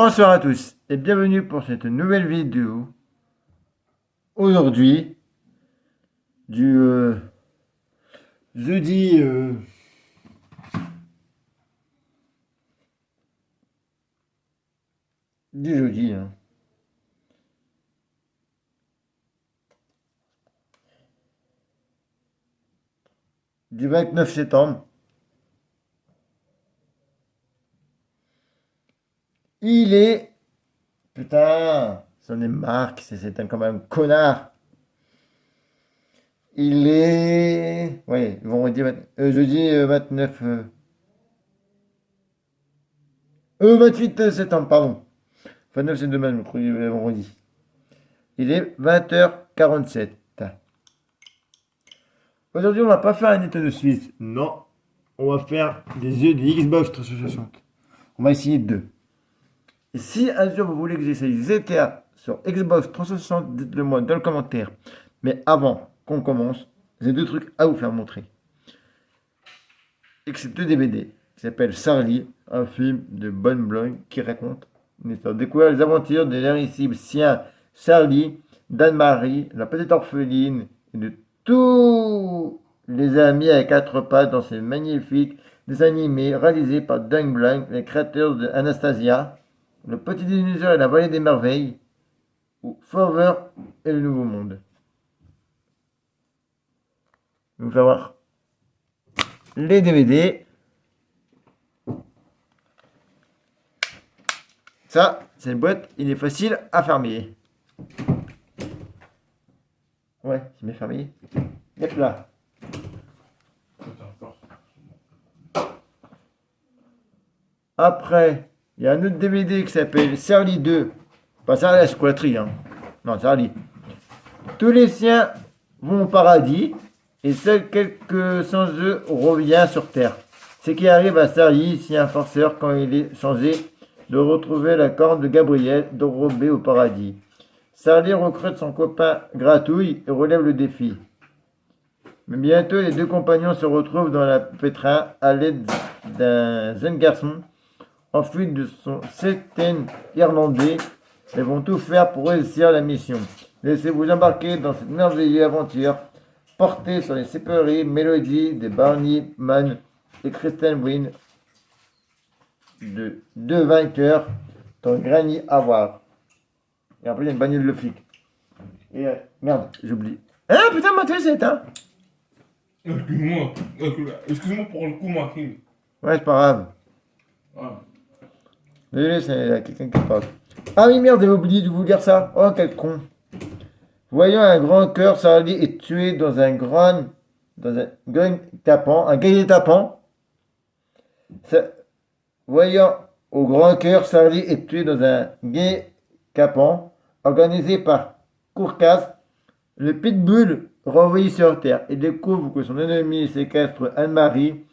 Bonsoir à tous et bienvenue pour cette nouvelle vidéo. Aujourd'hui, du jeudi, du jeudi, du 29 septembre. Il est... Putain, c'en est marre, c'est un comme un connard. Il est... Ouais, jeudi 29... 28 septembre, pardon. 29 c'est demain, mercredi, vendredi. Il est 20h47. Aujourd'hui, on va pas faire un état de Suisse. Non, on va faire des jeux de Xbox 360. On va essayer deux. Et si un jour vous voulez que j'essaye GTA sur Xbox 360, dites-le moi dans le commentaire. Mais avant qu'on commence, j'ai deux trucs à vous faire montrer. Et que c'est deux DVD qui s'appelle Sarli, un film de Bon Blanc qui raconte une histoire. Découvrir les aventures de l'irrésistible sien Sarli, d'Anne-Marie, la petite orpheline et de tous les amis à quatre pattes dans ces magnifiques dessins animés réalisés par Doug Blanc, les créateurs de Anastasia, Le Petit Dinosaure et la Vallée des Merveilles, ou Forever et le Nouveau Monde. Je vais vous faire voir les DVD. Ça, c'est une boîte, il est facile à fermer. Ouais, c'est bien fermé. Hop là. Après, il y a un autre DVD qui s'appelle Sarli 2. Pas Sarli la chocolaterie, hein. Non, Sarli. Tous les siens vont au paradis et seuls quelques sans eux revient sur Terre. Ce qui arrive à Sarli, si un forceur, quand il est changé, de retrouver la corne de Gabriel dérobée au paradis. Sarli recrute son copain Gratouille et relève le défi. Mais bientôt, les deux compagnons se retrouvent dans la pétrin à l'aide d'un jeune garçon en fuite de son septaine irlandais et vont tout faire pour réussir la mission. Laissez-vous embarquer dans cette merveilleuse aventure portée sur les séparées mélodies de Barney Mann et Kristen Wiig de deux vainqueurs dans Granny à voir. Et après, il y a une bagnole de flic. Et merde, j'oublie. Ah putain, ma télé s'est éteinte. Excuse-moi, excuse-moi pour le coup, Marquis. Ouais, c'est pas grave. Ah. Désolé, c'est quelqu'un qui parle. Ah oui, merde, j'avais oublié de vous dire ça. Oh, quel con. Voyant un grand cœur, Sarli est tué dans un gang tapant, un guerrier tapant. Voyant au grand cœur, Sarli est tué dans un guet capant, organisé par Kourkas, le pitbull renvoyé sur Terre et découvre que son ennemi séquestre Anne-Marie,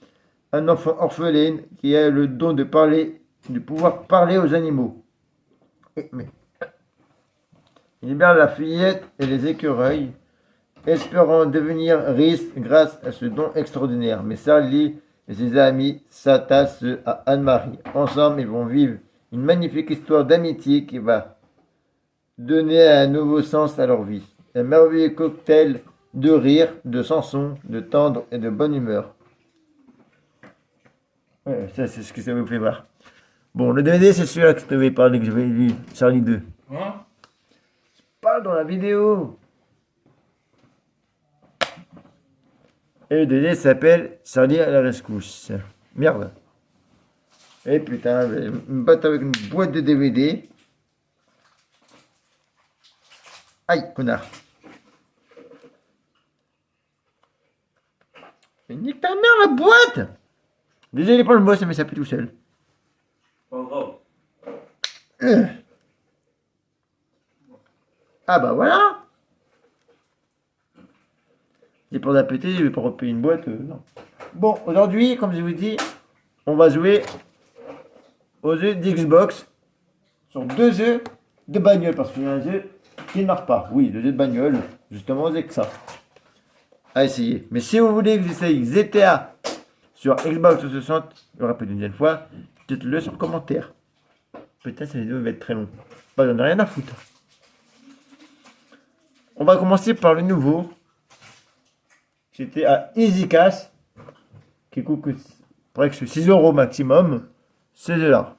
un enfant orpheline qui a le don de parler, de pouvoir parler aux animaux. Mais il libère la fillette et les écureuils, espérant devenir riche grâce à ce don extraordinaire. Mais Sarli et ses amis s'attachent à Anne-Marie. Ensemble, ils vont vivre une magnifique histoire d'amitié qui va donner un nouveau sens à leur vie. Un merveilleux cocktail de rire, de chansons, de tendre et de bonne humeur. Ouais, ça, c'est ce que ça vous fait voir. Bon, le DVD, c'est celui-là que je devais parler, que j'avais lu, Charlie 2. Hein? Je parle dans la vidéo. Et le DVD s'appelle Charlie à la rescousse. Merde. Et putain, je vais me battre avec une boîte de DVD. Aïe, connard. Mais nique ta mère, la boîte! Désolé pour le mot, ça m'est sapé tout seul. Pas grave. Ah bah voilà! J'ai pour la péter, je vais pas repayer une boîte, non. Bon, aujourd'hui, comme je vous dis, on va jouer aux jeux d'Xbox sur deux jeux de bagnole, parce qu'il y a un jeu qui ne marche pas. Oui, le jeu de bagnole, justement, c'est que ça. À essayer. Mais si vous voulez que j'essaye GTA sur Xbox 360, je le rappelle une deuxième fois, dites-le sur commentaire. Putain, cette vidéo va être très longue. Bah, j'en ai rien à foutre. On va commencer par le nouveau. C'était à EasyCash. Qui coûte presque 6 euros maximum. C'est là.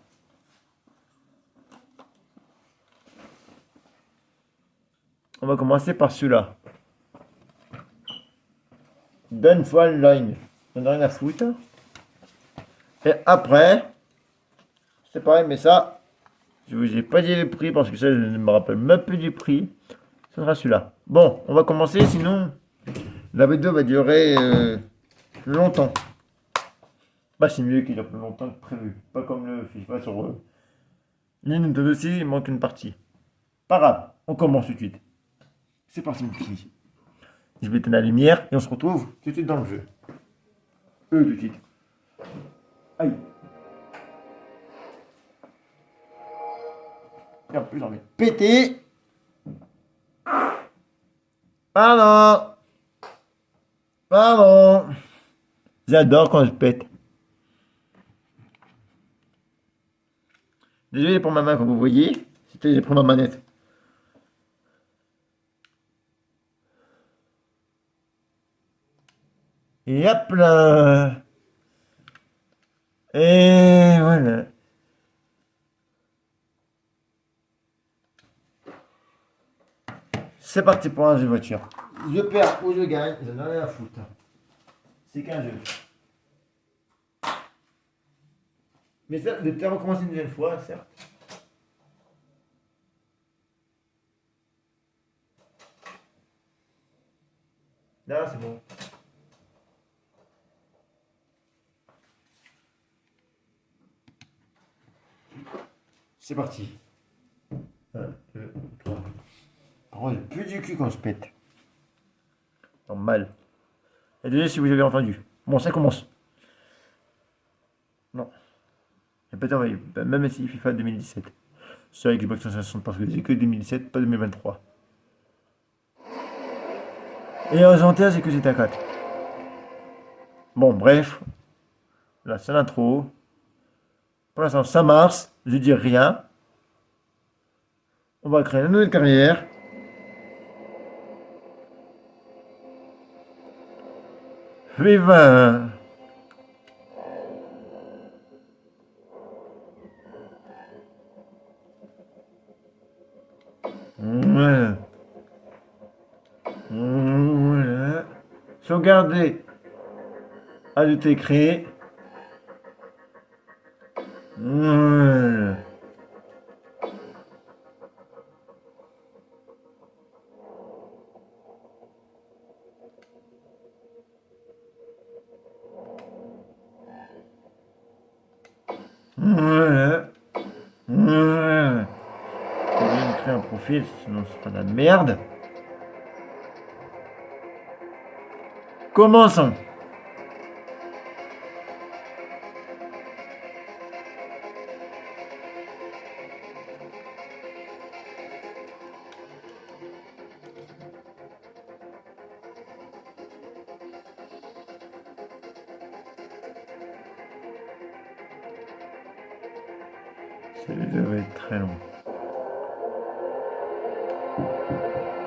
On va commencer par celui-là. Done for Line. J'en ai rien à foutre. Et après, c'est pareil, mais ça, je vous ai pas dit le prix parce que ça, je ne me rappelle même plus du prix. Ce sera celui-là. Bon, on va commencer, sinon la vidéo va durer longtemps. Bah, c'est mieux qu'il dure plus longtemps que prévu. Pas comme le FIFA sur Nintendo aussi, il manque une partie. Pas grave, on commence tout de suite. C'est parti, mon petit. Je vais éteindre la lumière et on se retrouve tout de suite dans le jeu. Tout de suite. Aïe. Et en plus, j'ai envie de péter. Pardon. Pardon. J'adore quand je pète. Désolé pour ma main, comme vous voyez. J'ai pris ma manette. Et hop là. Et voilà. C'est parti pour un jeu de voiture. Je perds ou je gagne, j'en ai rien à foutre. C'est qu'un jeu. Mais ça, de peut-être recommencer une deuxième fois, certes. Là, c'est bon. C'est parti. 1, 2, 3. Par contre, j'ai plus du cul quand je pète. Normal. Et désolé si vous avez entendu. Bon, ça commence. Non. J'ai pas envoyé. Même si FIFA 2017. Sur Xbox 360 parce que j'ai que 2017, pas 2023. Et Argentina, c'est que c'était à 4. Bon, bref. Là, c'est l'intro. Pour l'instant, ça marche. Je dis rien. On va créer une nouvelle carrière. Viva! Voilà. Voilà. Sauvegarder. Ajouter, créer. Voilà. Voilà. Voilà. Je vais me créer un profil, sinon ce sera de la merde. Commençons. Ça va être très long.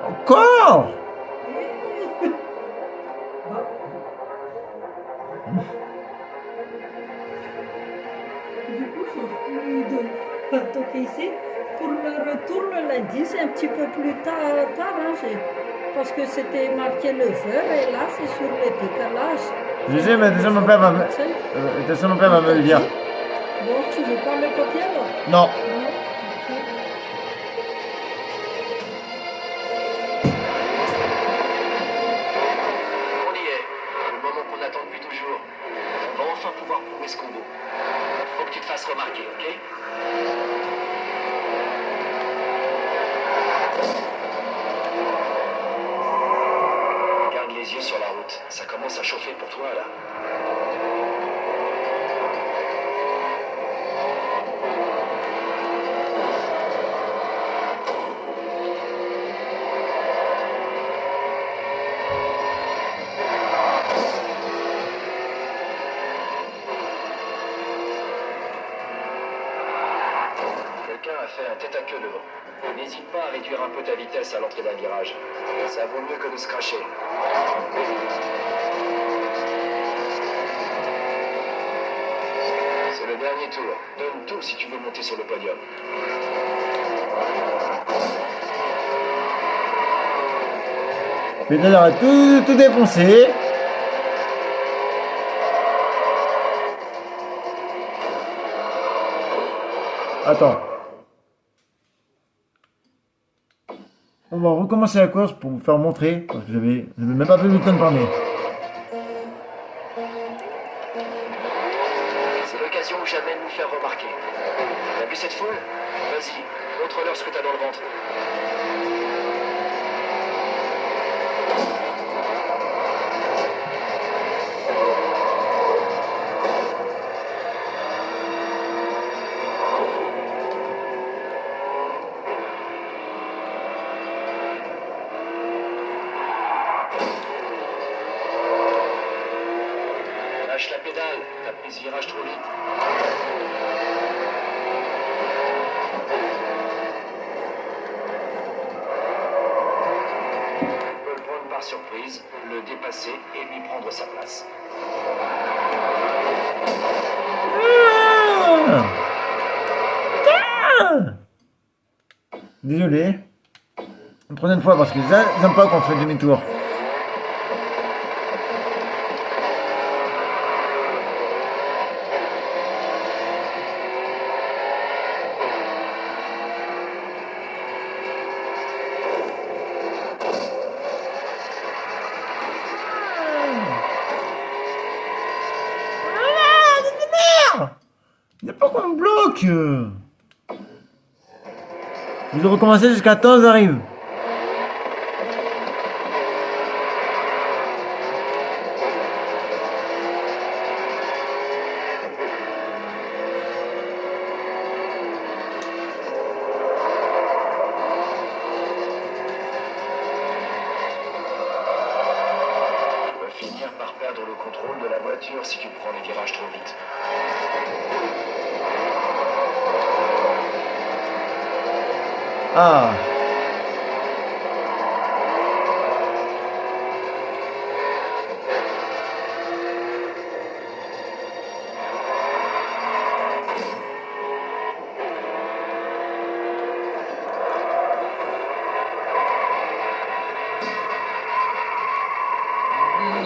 Encore? Du coup, j'ai plus de toquer ici. Pour le retour le lundi, c'est un petit peu plus tard arrangé. Parce que c'était marqué 9 heures et là, c'est sur le décalage. Je sais, mais déjà mon père va me, déjà, mon père va me le dire. Bon, tu veux pas le copier alors? Non. Non. On y est, le moment qu'on attend depuis toujours. On va enfin pouvoir prouver ce qu'on vaut. Faut que tu te fasses remarquer, ok? Garde les yeux sur la route, ça commence à chauffer pour toi là. tête à queue devant. N'hésite pas à réduire un peu ta vitesse à l'entrée d'un virage. Ça vaut mieux que de se cracher. C'est le dernier tour. Donne tout si tu veux monter sur le podium. Pédale a tout défoncé. Attends. On va recommencer la course pour vous faire montrer. Parce que j'avais même pas pu le temps de parler. C'est l'occasion ou jamais de nous faire remarquer. T'as vu cette foule? Vas-y, montre-leur ce que t'as dans le ventre. Lâche la pédale, t'as pris ce virage trop vite. Tu peux le prendre par surprise, le dépasser et lui prendre sa place. Désolé. Une prochaine fois parce que j'aime pas qu'on fait demi-tour. Il n'y a pas qu'on me bloque. Vous recommencez jusqu'à temps arrive. Tu vas finir par perdre le contrôle de la voiture si tu prends les virages trop vite. Ah.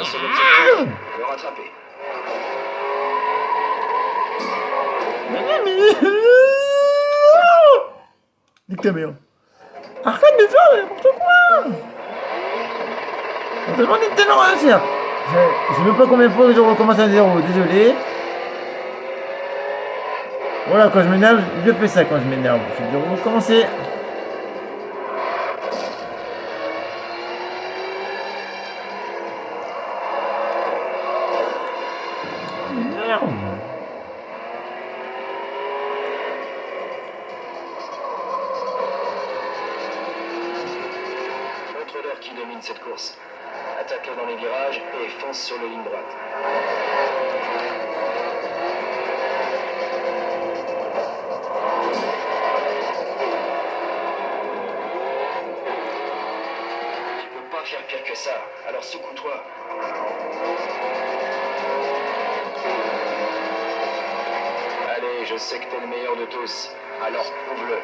C'est l'objectif, le rattraper. Nique ta mère. Arrête de faire n'importe quoi. On te demande de tellement réussir. Je sais même pas combien de fois que je recommence à zéro, désolé. Voilà, quand je m'énerve, je fais ça quand je m'énerve. Je vais recommencer. Merde. Montre-leur qui domine cette course. Attaque-le dans les virages et fonce sur les lignes droites. Tu peux pas faire pire que ça, alors secoue-toi. Allez, je sais que t'es le meilleur de tous, alors prouve-le.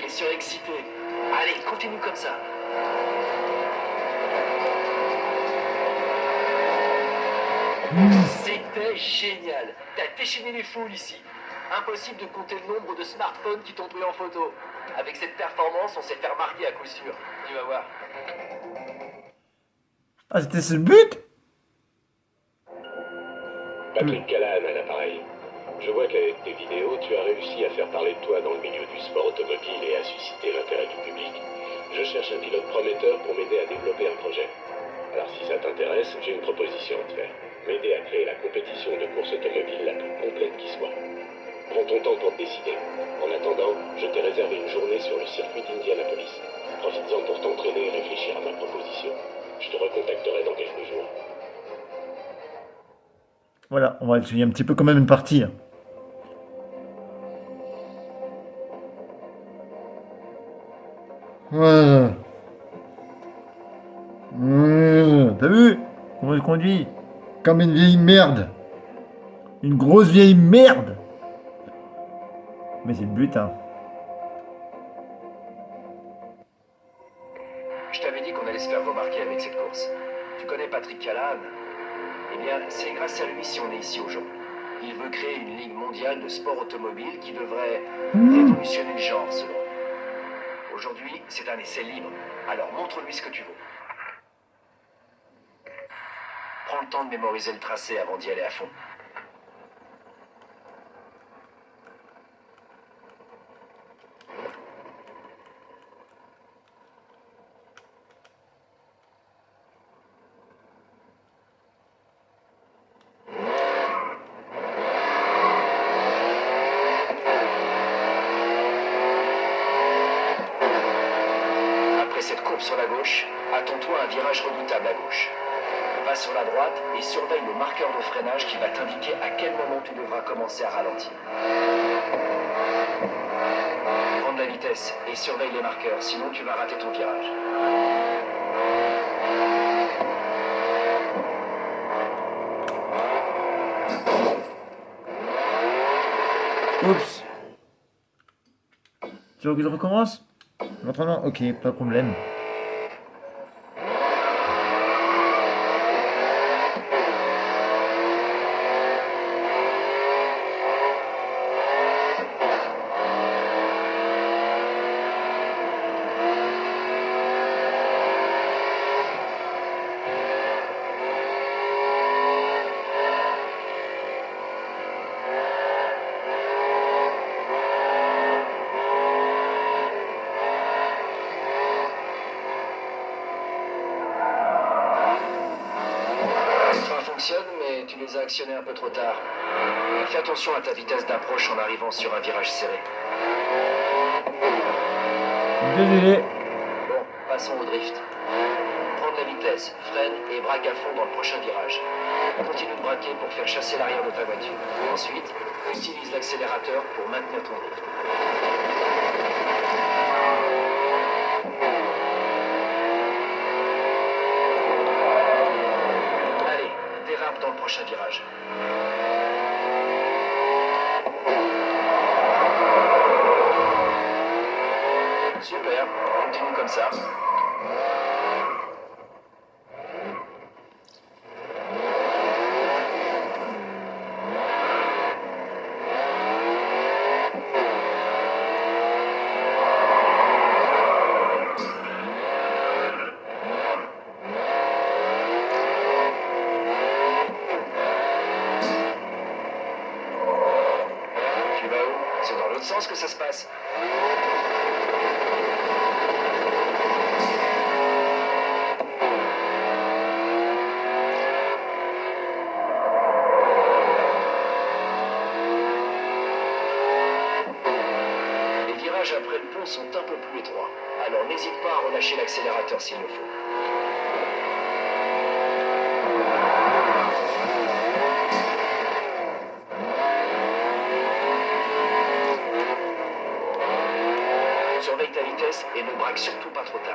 Surexcité. Allez, continue comme ça. C'était génial. T'as déchaîné les foules ici. Impossible de compter le nombre de smartphones qui t'ont pris en photo. Avec cette performance, on s'est fait remarquer à coup sûr. Tu vas voir. Ah, c'était ce le but? Patrick Callahan à l'appareil. Je vois qu'avec tes vidéos, tu as réussi à faire parler de toi dans le milieu du sport automobile et à susciter l'intérêt du public. Je cherche un pilote prometteur pour m'aider à développer un projet. Alors si ça t'intéresse, j'ai une proposition à te faire. M'aider à créer la compétition de course automobile la plus complète qui soit. Prends ton temps pour te décider. En attendant, je t'ai réservé une journée sur le circuit d'Indianapolis. Profites-en pour t'entraîner et réfléchir à ma proposition. Je te recontacterai dans quelques jours. Voilà, on va essayer un petit peu quand même une partie. Voilà. T'as vu comment il conduit? Comme une vieille merde. Une grosse vieille merde. Mais c'est le but, hein. Je t'avais dit qu'on allait se faire remarquer avec cette course. Tu connais Patrick Callahan? Eh bien, c'est grâce à lui si on est ici aujourd'hui. Il veut créer une ligue mondiale de sport automobile qui devrait révolutionner le genre, selon lui. Aujourd'hui, c'est un essai libre. Alors montre-lui ce que tu vaux. Prends le temps de mémoriser le tracé avant d'y aller à fond. Après cette courbe sur la gauche, attends-toi à un virage redoutable à gauche. Va sur la droite et surveille le marqueur de freinage qui va t'indiquer à quel moment tu devras commencer à ralentir. Prends de la vitesse et surveille les marqueurs, sinon tu vas rater ton virage. Oups. Tu veux que je recommence? Maintenant, ok, pas de problème. Les freins fonctionnent, mais tu les as actionnés un peu trop tard. Fais attention à ta vitesse d'approche en arrivant sur un virage serré. Désolé. Bon, passons au drift. Prends de la vitesse, freine et braque à fond dans le prochain virage. Continue de braquer pour faire chasser l'arrière de ta voiture. Ensuite, utilise l'accélérateur pour maintenir ton drift. Allez, dérape dans le prochain virage. Super, continue comme ça. Tu vas où? C'est dans l'autre sens que ça se passe. Les virages après le pont sont un peu plus étroits, alors n'hésite pas à relâcher l'accélérateur s'il le faut. Surveille ta vitesse et ne braque surtout pas trop tard.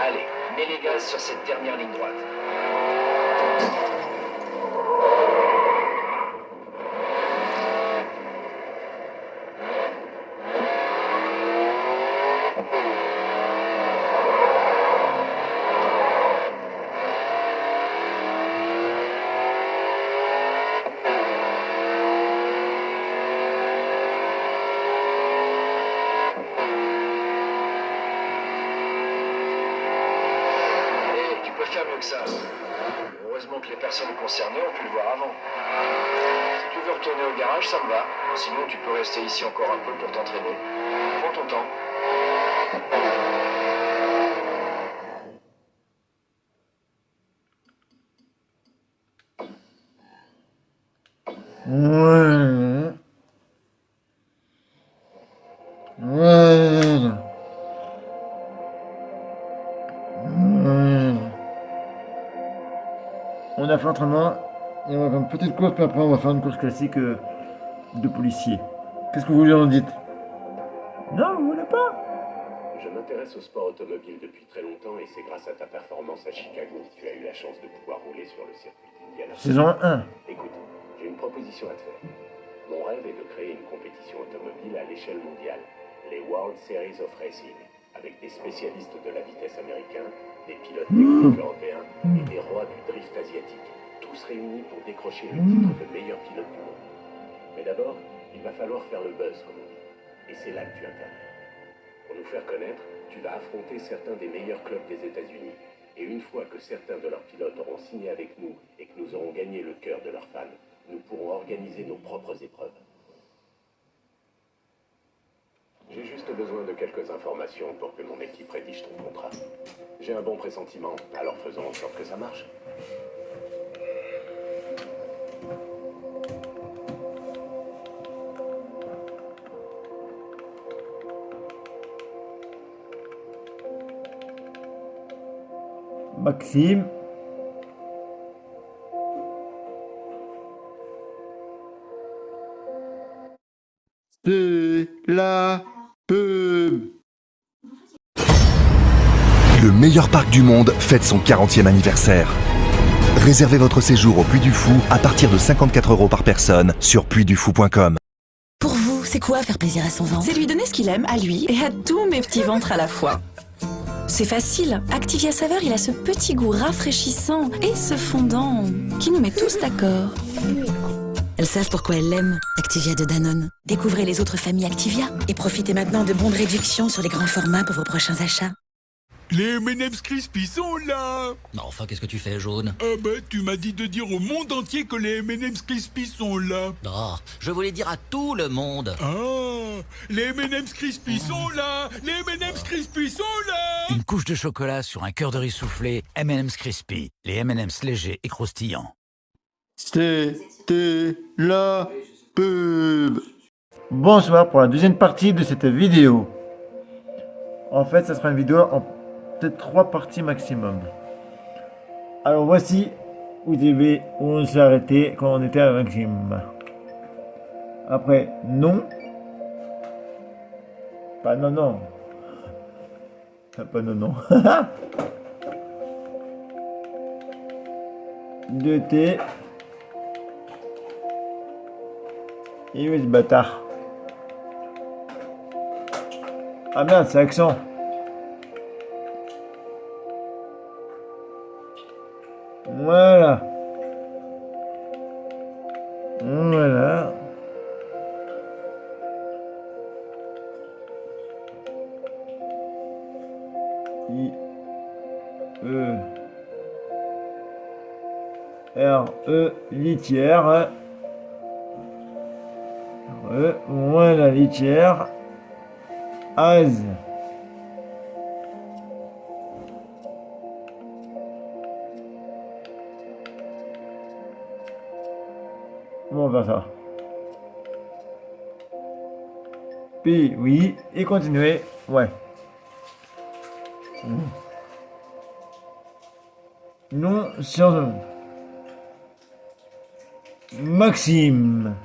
Allez, mets les gaz sur cette dernière ligne droite. mieux que ça. Heureusement que les personnes concernées ont pu le voir avant. Si tu veux retourner au garage, ça me va. Sinon, tu peux rester ici encore un peu pour t'entraîner. Prends ton temps. Voilà. Voilà. Voilà. On a fait l'entraînement et on va faire une petite course, puis après on va faire une course classique de policier. Qu'est-ce que vous lui en dites? Non, vous voulez pas? Je m'intéresse au sport automobile depuis très longtemps et c'est grâce à ta performance à Chicago que tu as eu la chance de pouvoir rouler sur le circuit d'Indianapolis. Saison 1. Écoute, j'ai une proposition à te faire. Mon rêve est de créer une compétition automobile à l'échelle mondiale, les World Series of Racing, avec des spécialistes de la vitesse américains, des pilotes techniques européens et des rois du drift asiatique, tous réunis pour décrocher le titre de meilleur pilote du monde. Mais d'abord, il va falloir faire le buzz, comme on dit. Et c'est là que tu interviens. Pour nous faire connaître, tu vas affronter certains des meilleurs clubs des États-Unis. Et une fois que certains de leurs pilotes auront signé avec nous et que nous aurons gagné le cœur de leurs fans, nous pourrons organiser nos propres épreuves. J'ai juste besoin de quelques informations pour que mon équipe rédige ton contrat. J'ai un bon pressentiment, alors faisons en sorte que ça marche. Maxime. C'est la pub. Le meilleur parc du monde fête son 40e anniversaire. Réservez votre séjour au Puy du Fou à partir de 54 € par personne sur puydufou.com. Pour vous, c'est quoi faire plaisir à son ventre? C'est lui donner ce qu'il aime, à lui et à tous mes petits ventres à la fois. C'est facile. Activia Saveur, il a ce petit goût rafraîchissant et ce fondant qui nous met tous d'accord. Elles savent pourquoi elles l'aiment. Activia de Danone. Découvrez les autres familles Activia et profitez maintenant de bons de réduction sur les grands formats pour vos prochains achats. Les M&M's Crispy sont là. Enfin, qu'est-ce que tu fais, jaune? Tu m'as dit de dire au monde entier que les M&M's Crispy sont là. Oh, je voulais dire à tout le monde. Ah, les M&M's Crispy sont là. Les M&M's Crispy sont là. Une couche de chocolat sur un cœur de riz soufflé, M&M's Crispy. Les M&M's légers et croustillants. C'était la pub. Bonsoir pour la deuxième partie de cette vidéo. En fait, ça sera une vidéo en peut-être 3 parties maximum. Alors voici où on s'est arrêté quand on était à Maxime. Après, non. Pas non, non. Pas non, non. 2T. Et où est ce bâtard? Ah merde, c'est accent. Voilà. Voilà. I E R E litière. Voilà litière. Az. Bon, on va faire ça. Puis, oui, et continuer. Ouais. Non, sur Maxime.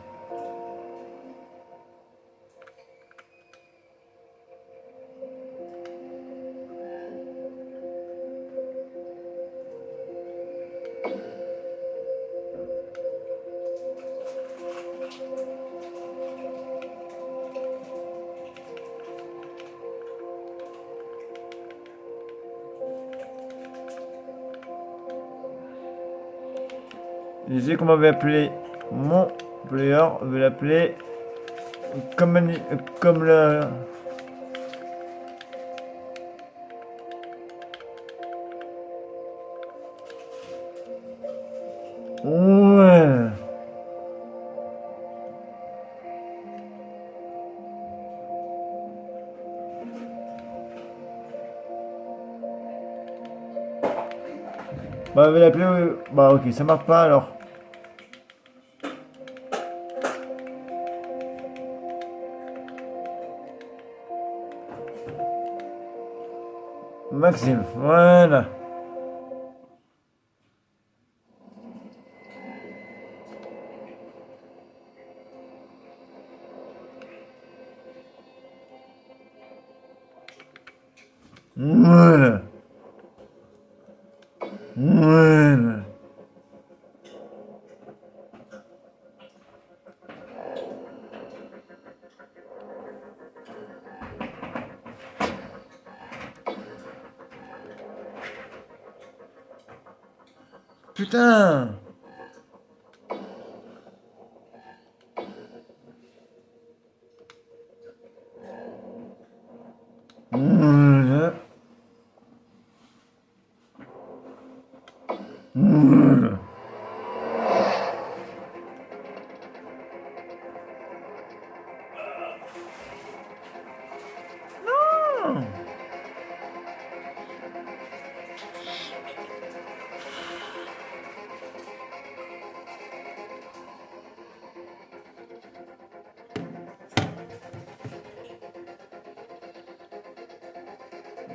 Je sais qu'on m'avait appelé mon player, je vais l'appeler comme le Ouais. Bah, je vais l'appeler. Bah, ok, ça marche pas alors. Maxime, voilà. Voilà. Voilà. Putain. Voilà. Voilà.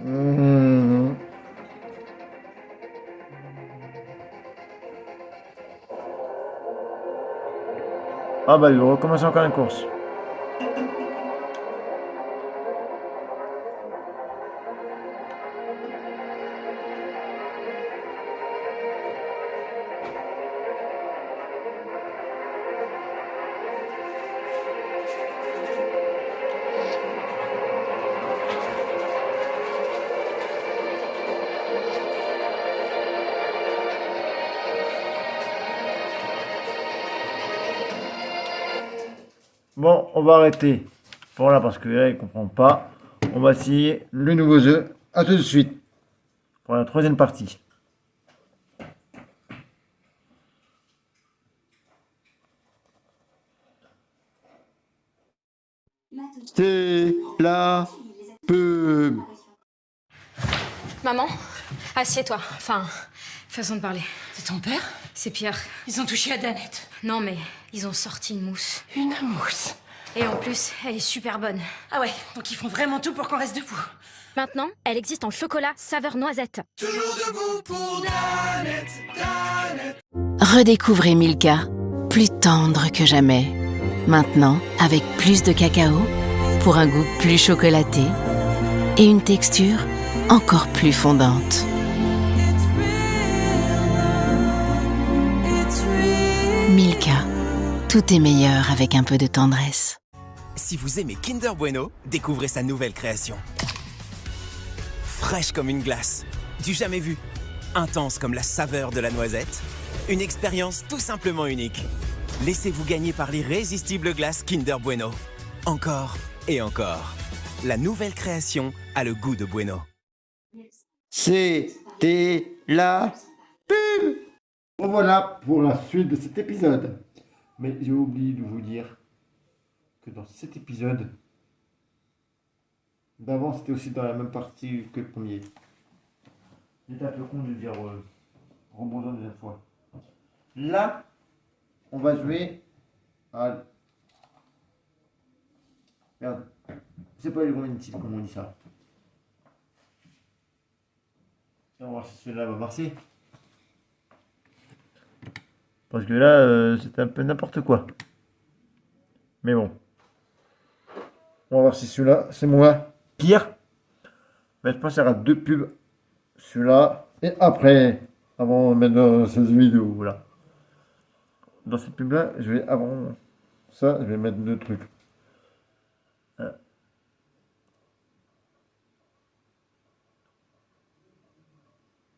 Non. Ah bah il recommence encore une course. Bon, on va arrêter pour là parce que là il comprend pas. On va essayer le nouveau jeu. À tout de suite pour la troisième partie. C'est la pub. Maman, assieds-toi. Enfin, façon de parler. C'est ton père? C'est Pierre. Ils ont touché à Danette. Non, mais ils ont sorti une mousse. Une mousse. Et en plus, elle est super bonne. Ah ouais, donc ils font vraiment tout pour qu'on reste debout. Maintenant, elle existe en chocolat saveur noisette. Toujours debout pour Danette, Danette. Redécouvrez Milka, plus tendre que jamais. Maintenant, avec plus de cacao, pour un goût plus chocolaté et une texture encore plus fondante. Milka, tout est meilleur avec un peu de tendresse. Si vous aimez Kinder Bueno, découvrez sa nouvelle création. Fraîche comme une glace, du jamais vu, intense comme la saveur de la noisette, une expérience tout simplement unique. Laissez-vous gagner par l'irrésistible glace Kinder Bueno. Encore et encore. La nouvelle création a le goût de Bueno. C'était la pub. Bon voilà pour la suite de cet épisode. Mais j'ai oublié de vous dire que dans cet épisode d'avant c'était aussi dans la même partie que le premier. J'étais un peu con de dire rebondant deuxième fois. Là, on va jouer à... Merde. C'est pas les romantiques, comment on dit ça. On va voir si celui-là va marcher. Parce que là, c'est un peu n'importe quoi. Mais bon. On va voir si celui-là, c'est moins pire. Mais je pense qu'il y aura deux pubs. Celui-là et après. Avant de mettre dans cette vidéo, là. Dans cette pub-là, je vais, avant ça, je vais mettre deux trucs.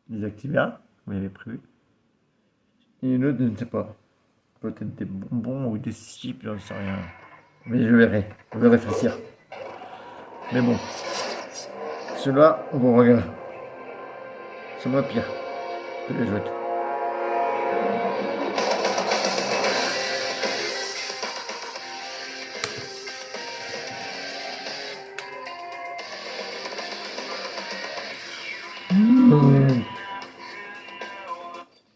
Désactiver un, vous l'avez prévu. Et une autre, je ne sais pas. Peut-être des bonbons ou des chips, j'en sais rien. Mais je verrai réfléchir. Mais bon. Ceux-là, on va regarder. C'est moins pire que les autres.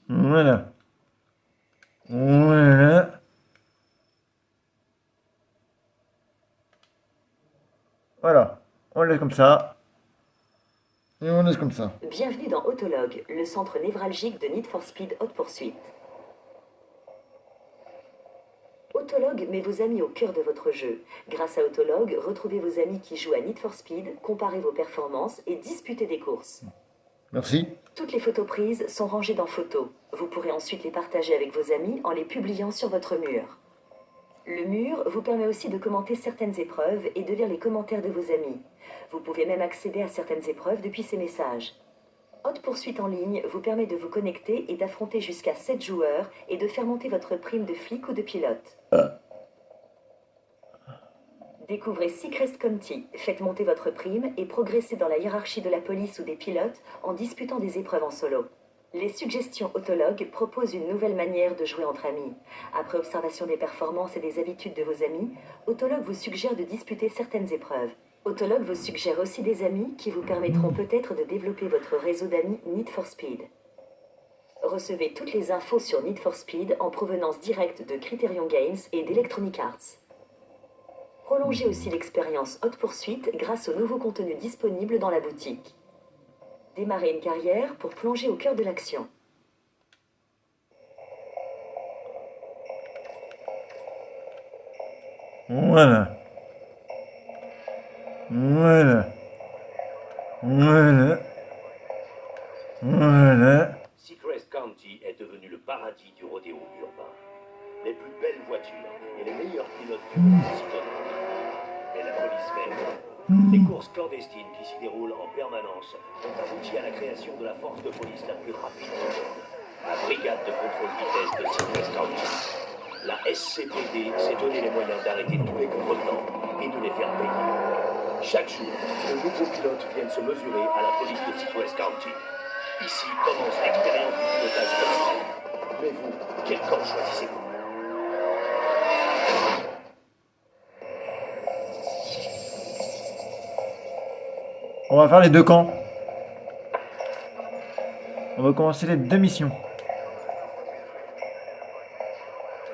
Voilà. Voilà. Voilà. On laisse comme ça. Et on laisse comme ça. Bienvenue dans Autolog, le centre névralgique de Need for Speed Haute Poursuite. Autolog met vos amis au cœur de votre jeu. Grâce à Autolog, retrouvez vos amis qui jouent à Need for Speed, comparez vos performances et disputez des courses. Merci. Toutes les photos prises sont rangées dans Photos. Vous pourrez ensuite les partager avec vos amis en les publiant sur votre mur. Le mur vous permet aussi de commenter certaines épreuves et de lire les commentaires de vos amis. Vous pouvez même accéder à certaines épreuves depuis ces messages. Haute Poursuite en ligne vous permet de vous connecter et d'affronter jusqu'à 7 joueurs et de faire monter votre prime de flic ou de pilote. Découvrez Secrest County, faites monter votre prime et progressez dans la hiérarchie de la police ou des pilotes en disputant des épreuves en solo. Les suggestions Autolog proposent une nouvelle manière de jouer entre amis. Après observation des performances et des habitudes de vos amis, Autolog vous suggère de disputer certaines épreuves. Autolog vous suggère aussi des amis qui vous permettront peut-être de développer votre réseau d'amis Need for Speed. Recevez toutes les infos sur Need for Speed en provenance directe de Criterion Games et d'Electronic Arts. Prolongez aussi l'expérience Haute Poursuite grâce aux nouveaux contenus disponibles dans la boutique. Démarrez une carrière pour plonger au cœur de l'action. Voilà. Voilà. Voilà. Voilà. Secrest County est devenu le paradis du rodéo urbain. Les plus belles voitures et les meilleurs pilotes du monde s'y donnent. Mais la police même. Les courses clandestines qui s'y déroulent en permanence ont abouti à la création de la force de police la plus rapide du monde. La brigade de contrôle vitesse de Secrest County. La SCPD s'est donné les moyens d'arrêter tous les contrevenants et de les faire payer. Chaque jour, de nouveaux pilotes viennent se mesurer à la police de Secrest County. Ici commence l'expérience du pilotage personnel. Mais vous, quel camp choisissez-vous? On va faire les deux camps. On va commencer les deux missions.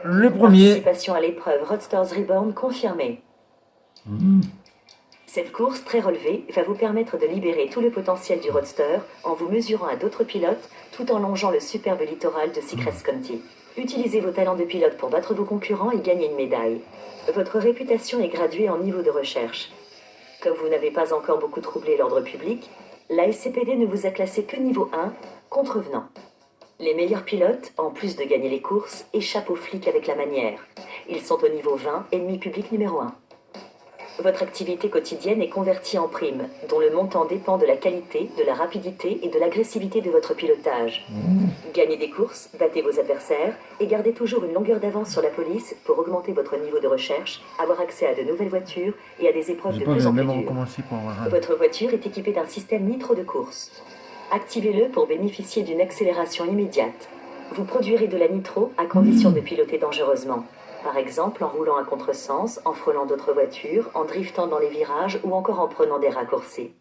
Le premier. Participation à l'épreuve Roadsters Reborn confirmée. Cette course très relevée va vous permettre de libérer tout le potentiel du Roadster en vous mesurant à d'autres pilotes tout en longeant le superbe littoral de Secrest County. Utilisez vos talents de pilote pour battre vos concurrents et gagner une médaille. Votre réputation est graduée en niveau de recherche. Comme vous n'avez pas encore beaucoup troublé l'ordre public, la SCPD ne vous a classé que niveau 1, contrevenant. Les meilleurs pilotes, en plus de gagner les courses, échappent aux flics avec la manière. Ils sont au niveau 20, ennemi public numéro 1. Votre activité quotidienne est convertie en prime, dont le montant dépend de la qualité, de la rapidité et de l'agressivité de votre pilotage. Gagnez des courses, battez vos adversaires et gardez toujours une longueur d'avance sur la police pour augmenter votre niveau de recherche, avoir accès à de nouvelles voitures et à des épreuves de plus en plus dures. Votre voiture est équipée d'un système nitro de course. Activez-le pour bénéficier d'une accélération immédiate. Vous produirez de la nitro à condition de piloter dangereusement. Par exemple, en roulant à contresens, en frôlant d'autres voitures, en driftant dans les virages ou encore en prenant des raccourcis.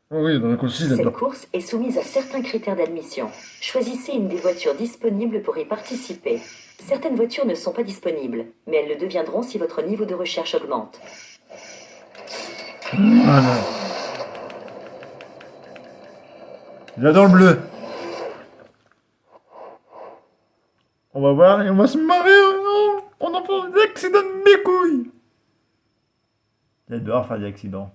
Oui, dans le raccourci, Cette d'accord. course est soumise à certains critères d'admission. Choisissez une des voitures disponibles pour y participer. Certaines voitures ne sont pas disponibles, mais elles le deviendront si votre niveau de recherche augmente. Voilà. J'adore le bleu. On va voir et on va se marrer. On en fait des accidents de mes couilles. J'adore faire des accidents.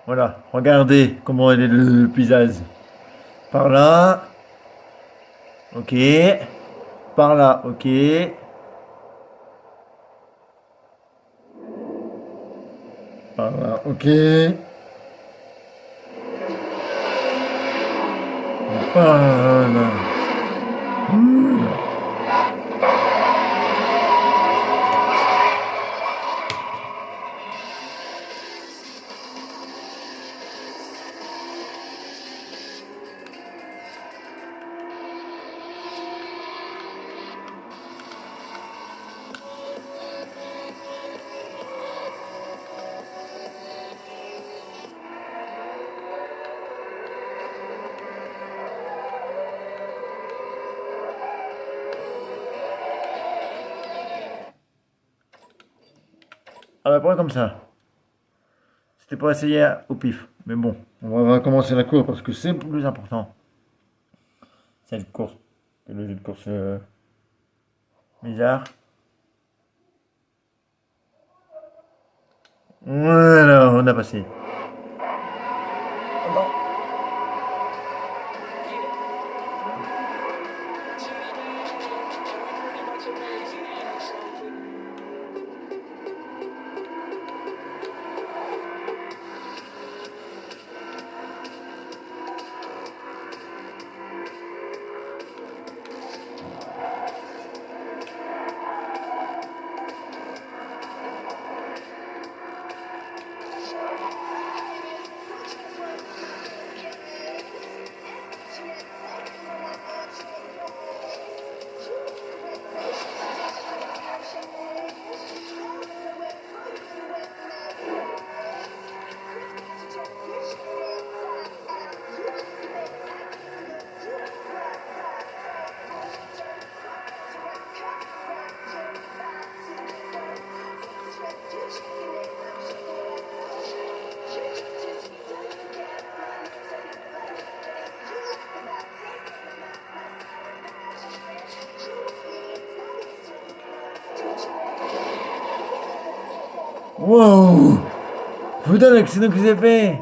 Voilà, regardez comment elle est le paysage. Par là. Ok. Par là, ok. Par là, ok. Par là. à peu près comme ça. C'était pour essayer au pif. Mais bon, on va commencer la course parce que c'est le plus important. Cette course. Le jeu de course bizarre. Voilà, on a passé. Wow! Putain, l'accident que j'ai fait!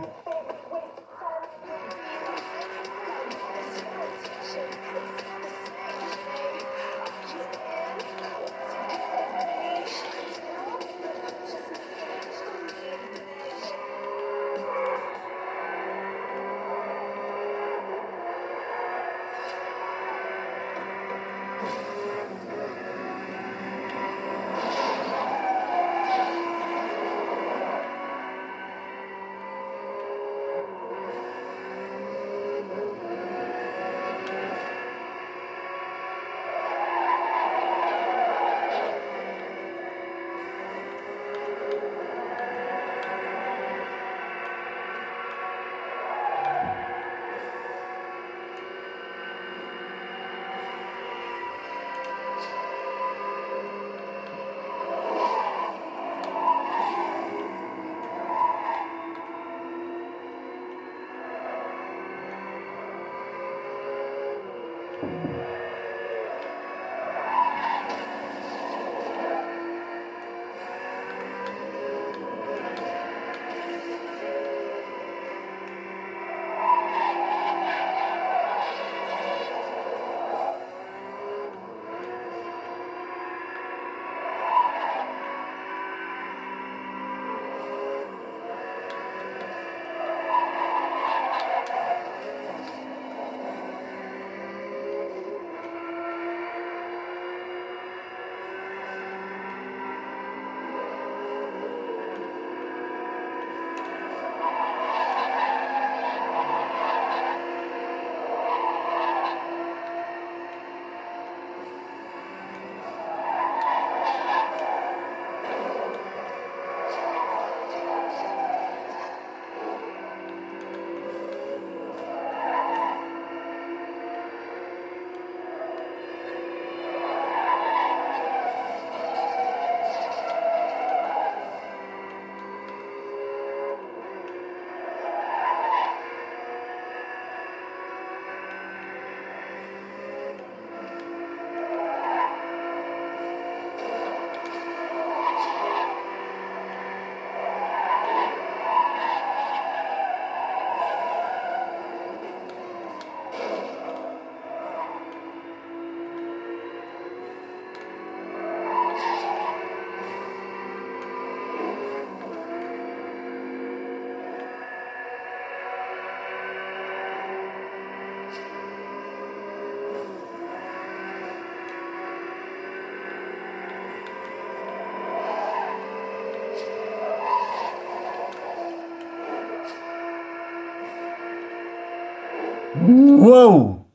Wow!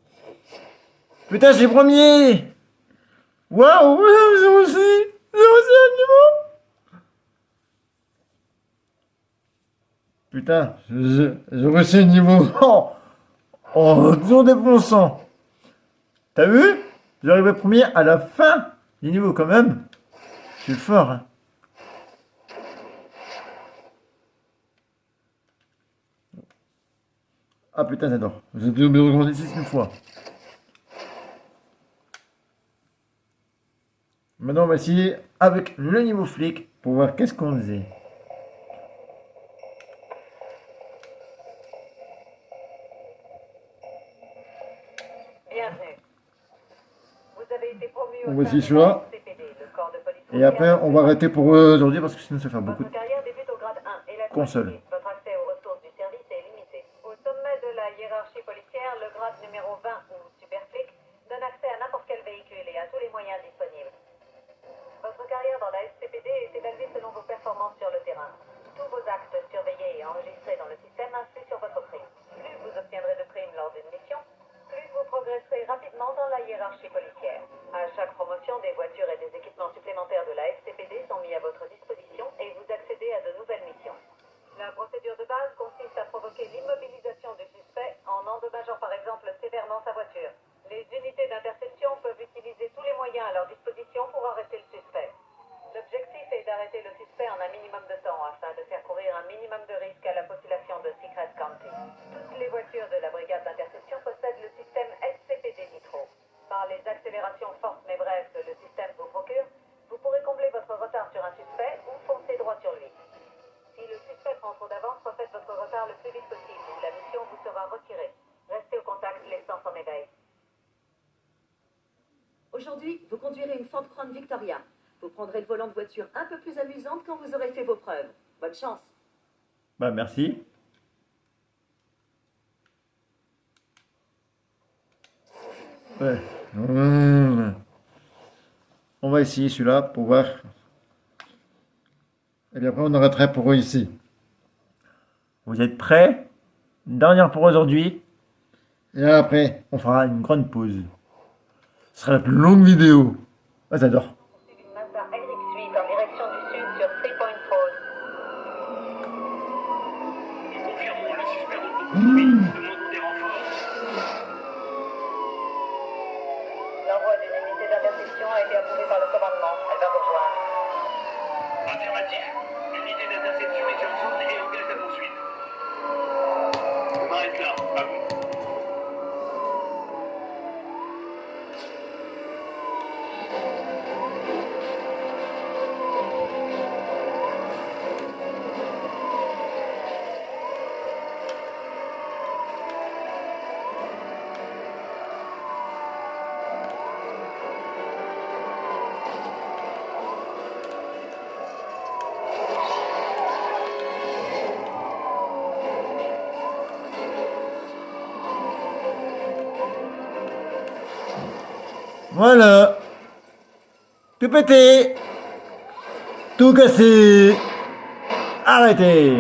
Putain, j'ai premier! Waouh! J'ai réussi! J'ai réussi à niveau! Putain, j'ai réussi le niveau! Oh, toujours défonçant! T'as vu? J'arrivais premier à la fin du niveau quand même. Je suis fort, hein. Ah putain, j'adore. Vous êtes obligé de recommencer 6 fois. Maintenant, on va essayer avec le niveau flic pour voir qu'est-ce qu'on faisait. Bienvenue. Vous avez été promu On au va sein essayer de celui-là. la SCPD, le corps de police Et après, on va arrêter pour aujourd'hui parce que sinon ça fait beaucoup Votre carrière débute au grade 1 et la console. Votre accès aux ressources du service est limité. Au sommet de la hiérarchie policière, le grade numéro 20 ou superflic donne accès à n'importe quel véhicule et à tous les moyens disponibles. Votre carrière dans la SCPD est évaluée selon vos performances sur le terrain. Tous vos actes surveillés et enregistrés dans le système influent sur votre prime. Plus vous obtiendrez de primes lors d'une mission, plus vous progresserez rapidement dans la hiérarchie policière. À chaque promotion, des voitures et des équipements supplémentaires de la SCPD sont mis à votre disposition et vous accédez à de nouvelles missions. La procédure de base consiste à provoquer l'immobilisation du suspect en endommageant par exemple sévèrement sa voiture. Les unités d'interception peuvent utiliser tous les moyens à leur disposition pour arrêter le suspect. L'objectif est d'arrêter le suspect en un minimum de temps afin de faire courir un minimum de risque à la population de Secret County. Toutes les voitures de la brigade d'interception possèdent le système SCPD Nitro. Par les accélérations fortes mais brèves que le système vous procure, vous pourrez combler votre retard sur un suspect ou foncer droit sur lui. Si le suspect prend trop d'avance, refaites votre retard le plus vite possible ou la mission vous sera retirée. Restez au contact, laissant son éveil. Aujourd'hui, vous conduirez une Ford Crown Victoria. Vous prendrez le volant de voiture un peu plus amusante quand vous aurez fait vos preuves. Bonne chance. Bah merci. Ouais. On va essayer celui-là pour voir. Et puis après on arrêtera pour eux ici. Vous êtes prêts? Dernière pour aujourd'hui. Et après, on fera une grande pause. Ce sera la plus longue vidéo. Ah, j'adore. Mazda MX-8 en direction du sud sur 3 Point Road. Nous confirmons le suspect demande des renforts. L'envoi d'une unité d'interception a été approuvé par le commandement. Elle va vous rejoindre. Affirmatif. L'unité d'interception est sur zone et engage la poursuite. On m'arrête là. À vous. Voilà. Tout pété. Tout cassé. Arrêtez.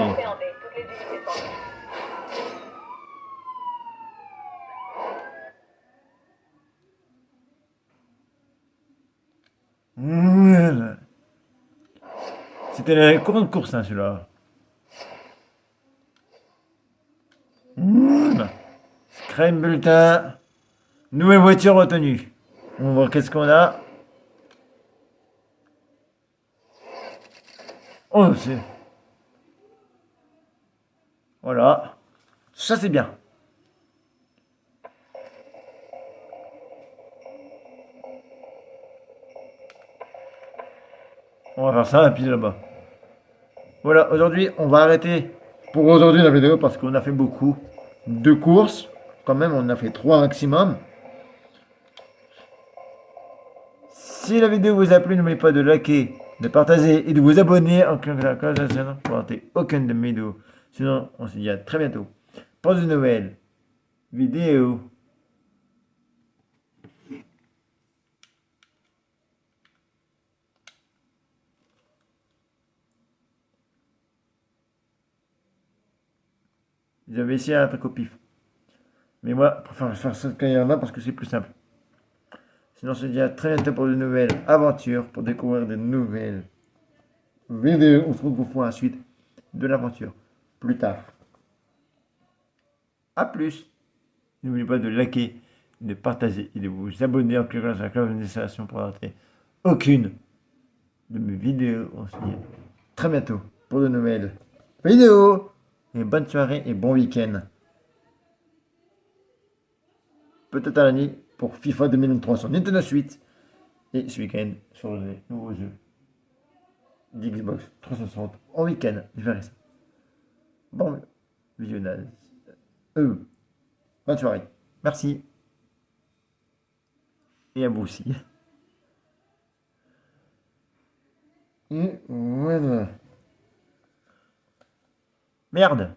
Voilà. C'était la grande course, hein, celui-là. Voilà. Crème bulletin. Nouvelle voiture retenue. On va voir qu'est-ce qu'on a. Oh, c'est... Voilà. Ça, c'est bien. On va faire ça, et puis là-bas. Voilà, aujourd'hui, on va arrêter pour aujourd'hui la vidéo parce qu'on a fait beaucoup de courses. Quand même, on a fait 3 maximum. Si la vidéo vous a plu, n'oubliez pas de liker, de partager et de vous abonner en cliquant sur la cloche de la chaîne pour ne rater aucune de mes vidéos. Sinon, on se dit à très bientôt pour de nouvelles vidéos. J'avais essayé un truc au pif. Mais moi, je préfère faire cette carrière-là parce que c'est plus simple. Sinon, on se dit à très bientôt pour de nouvelles aventures, pour découvrir de nouvelles vidéos. On se retrouve pour la suite de l'aventure plus tard. A plus. N'oubliez pas de liker, de partager et de vous abonner en cliquant sur la cloche de notification pour ne rater aucune de mes vidéos. On se dit à très bientôt pour de nouvelles vidéos. Et bonne soirée et bon week-end. peut-être à l'année pour FIFA 2023 sur Nintendo Switch. Et ce week-end sur les nouveaux jeux d'Xbox 360 en week-end. Je verrai ça. Bon visionnage. Bonne soirée. Merci. Et à vous aussi. Et voilà. Merde.